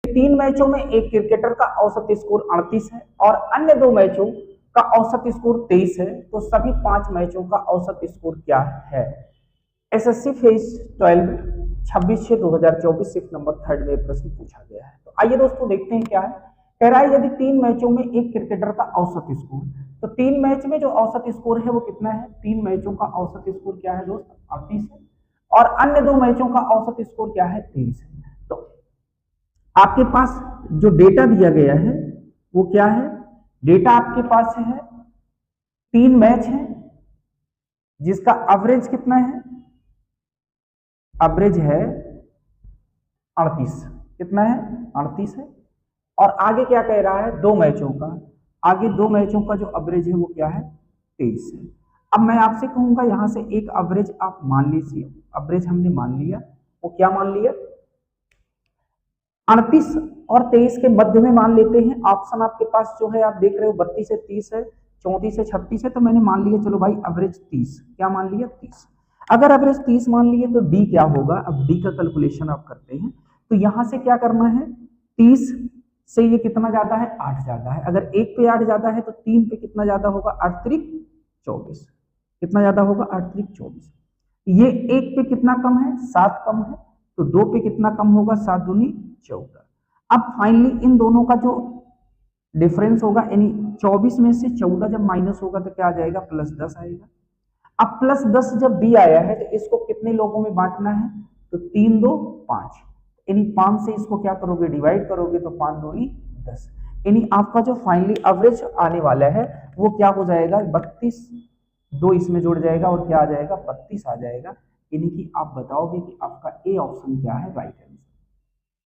3 मैचों में एक क्रिकेटर का औसत स्कोर 38 है और अन्य 2 मैचों का औसत स्कोर 23 है, तो सभी 5 मैचों का औसत स्कोर क्या है? एसएससी फेज 12 26/6/2024 सिर्फ नंबर 3 में प्रश्न पूछा गया है। तो आइए दोस्तों देखते हैं क्या है। कह रहा है यदि 3 मैचों में एक क्रिकेटर का औसत स्कोर, तो 3 मैच में जो औसत स्कोर है वो कितना है? 3 मैचों का औसत स्कोर क्या है दोस्त? 38 है और अन्य 2 मैचों का औसत स्कोर क्या है? 23 है। तो आपके पास जो डेटा दिया गया है वो क्या है? डेटा आपके पास है 3 मैच है जिसका एवरेज कितना है? एवरेज है 38। कितना है? 38 है। और आगे क्या कह रहा है? 2 मैचों का, आगे 2 मैचों का जो एवरेज है वो क्या है? 23 है। अब मैं आपसे कहूंगा यहां से एक एवरेज आप मान लीजिए। एवरेज हमने मान लिया, वो क्या मान लिया? 38 और 23 के मध्य में मान लेते हैं। ऑप्शन आपके पास जो है आप देख रहे हो 32 से 30 है, 34 से 36 है, तो मैंने मान लिया चलो भाई एवरेज 30। क्या मान लिया? 30। अगर एवरेज 30 मान लिए तो डी क्या होगा? अब डी का कैलकुलेशन आप करते हैं तो यहां से क्या करना है? 30 से ये कितना ज्यादा है? 8 ज्यादा है। अगर 1 पे 8 ज्यादा है तो 3 पे कितना ज्यादा होगा? 8 त्रिक 24। कितना ज्यादा होगा? 8 त्रिक 24। ये 1 पे कितना कम है? 7 कम है। तो 2 पे कितना कम होगा? 7 दूनी 14। अब फाइनली इन दोनों का जो डिफरेंस होगा, यानी 24 में से 14 जब माइनस होगा तो क्या आ जाएगा? +10 आएगा। अब +10 जब भी आया है तो इसको कितने लोगों में बांटना है? तो 3 2 5, यानी 5 से इसको क्या करोगे? डिवाइड करोगे तो 5 दूनी 10, यानी आपका जो फाइनली एवरेज आने वाला है वो क्या हो जाएगा? 32। 2 इसमें जुड़ जाएगा और क्या आ जाएगा? 32 आ जाएगा। यानी कि आप बताओगे कि आपका ए ऑप्शन क्या है? राइट है।